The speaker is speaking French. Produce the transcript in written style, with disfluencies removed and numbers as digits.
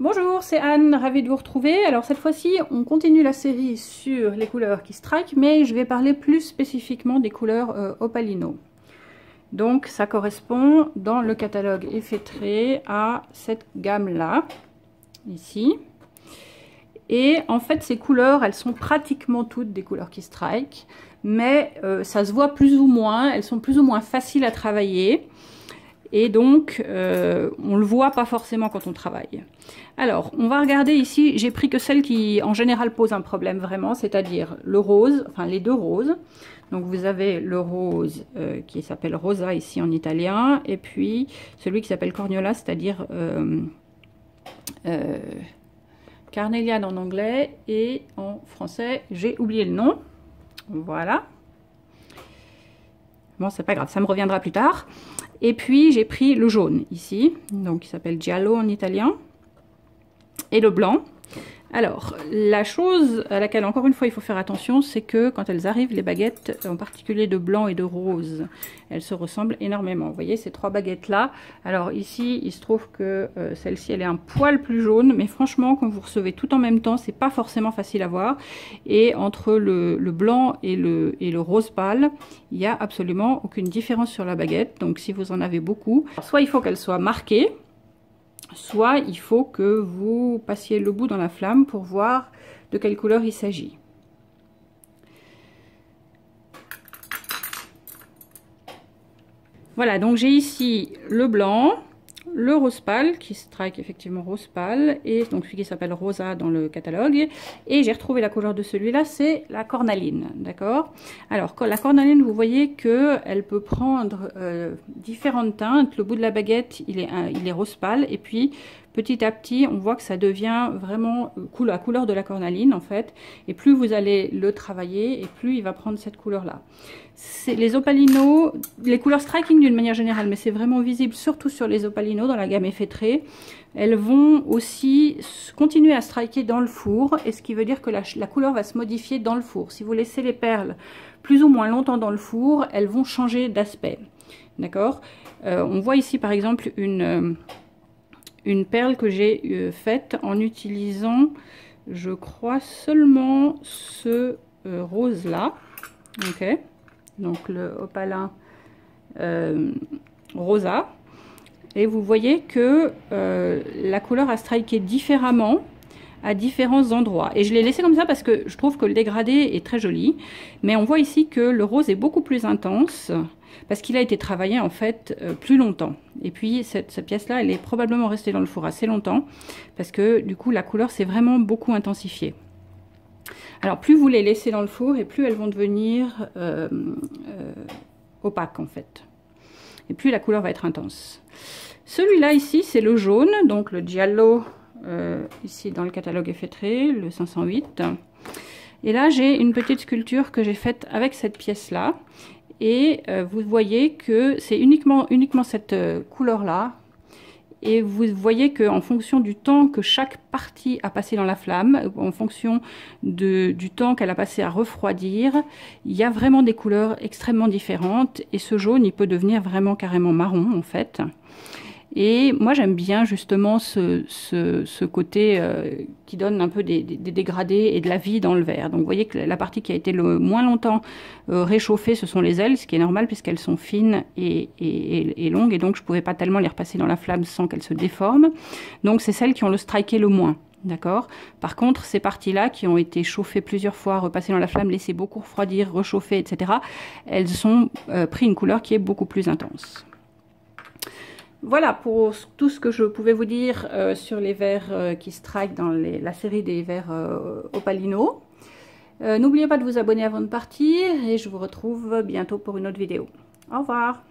Bonjour, c'est Anne, ravie de vous retrouver. Alors cette fois-ci, on continue la série sur les couleurs qui strike, mais je vais parler plus spécifiquement des couleurs Opalino. Donc ça correspond dans le catalogue effeutré à cette gamme-là, ici. Et en fait, ces couleurs, elles sont pratiquement toutes des couleurs qui strike, mais ça se voit plus ou moins, elles sont plus ou moins faciles à travailler. Et donc, on le voit pas forcément quand on travaille. Alors, on va regarder ici, j'ai pris que celles qui, en général, posent un problème vraiment, c'est-à-dire le rose, enfin les deux roses. Donc, vous avez le rose qui s'appelle Rosa ici en italien, et puis celui qui s'appelle Corniola, c'est-à-dire Carnelian en anglais, et en français, j'ai oublié le nom. Voilà. Bon, c'est pas grave, ça me reviendra plus tard. Et puis j'ai pris le jaune ici, donc qui s'appelle Giallo en italien, et le blanc. Alors, la chose à laquelle encore une fois il faut faire attention, c'est que quand elles arrivent, les baguettes, en particulier de blanc et de rose, elles se ressemblent énormément. Vous voyez ces trois baguettes là. Alors ici, il se trouve que celle-ci, elle est un poil plus jaune, mais franchement, quand vous recevez tout en même temps, c'est pas forcément facile à voir. Et entre le blanc et le rose pâle, il n'y a absolument aucune différence sur la baguette. Donc si vous en avez beaucoup, soit il faut qu'elle soit marquée, soit il faut que vous passiez le bout dans la flamme pour voir de quelle couleur il s'agit. Voilà, donc j'ai ici le blanc, le rose pâle, qui strike effectivement rose pâle, et donc celui qui s'appelle Rosa dans le catalogue. Et j'ai retrouvé la couleur de celui-là, c'est la cornaline, d'accord? Alors, la cornaline, vous voyez qu'elle peut prendre différentes teintes. Le bout de la baguette, il est rose pâle, et puis petit à petit, on voit que ça devient vraiment la couleur de la cornaline, en fait. Et plus vous allez le travailler, et plus il va prendre cette couleur-là. Les Opalino, les couleurs striking d'une manière générale, mais c'est vraiment visible surtout sur les Opalino dans la gamme effeutrée, elles vont aussi continuer à striker dans le four, et ce qui veut dire que la couleur va se modifier dans le four. Si vous laissez les perles plus ou moins longtemps dans le four, elles vont changer d'aspect. D'accord? On voit ici par exemple une perle que j'ai faite en utilisant, je crois, seulement ce rose là. Ok? Donc le opalin rosa, et vous voyez que la couleur a striké différemment à différents endroits, et je l'ai laissé comme ça parce que je trouve que le dégradé est très joli, mais on voit ici que le rose est beaucoup plus intense parce qu'il a été travaillé en fait plus longtemps, et puis cette pièce là elle est probablement restée dans le four assez longtemps parce que du coup la couleur s'est vraiment beaucoup intensifiée. Alors plus vous les laissez dans le four et plus elles vont devenir opaques en fait. Et plus la couleur va être intense. Celui-là ici c'est le jaune, donc le Giallo ici dans le catalogue effeutré, le 508. Et là j'ai une petite sculpture que j'ai faite avec cette pièce-là. Et vous voyez que c'est uniquement cette couleur-là. Et vous voyez qu'en fonction du temps que chaque partie a passé dans la flamme, en fonction du temps qu'elle a passé à refroidir, il y a vraiment des couleurs extrêmement différentes. Et ce jaune, il peut devenir vraiment carrément marron en fait. Et moi j'aime bien justement ce côté qui donne un peu des dégradés et de la vie dans le verre. Donc vous voyez que la partie qui a été le moins longtemps réchauffée, ce sont les ailes, ce qui est normal puisqu'elles sont fines et longues, et donc je ne pouvais pas tellement les repasser dans la flamme sans qu'elles se déforment. Donc c'est celles qui ont le striké le moins. D'accord. Par contre, ces parties-là qui ont été chauffées plusieurs fois, repassées dans la flamme, laissées beaucoup refroidir, réchauffer, etc., elles ont pris une couleur qui est beaucoup plus intense. Voilà pour tout ce que je pouvais vous dire sur les verres qui strike dans la série des verres Opalino. N'oubliez pas de vous abonner avant de partir, et je vous retrouve bientôt pour une autre vidéo. Au revoir!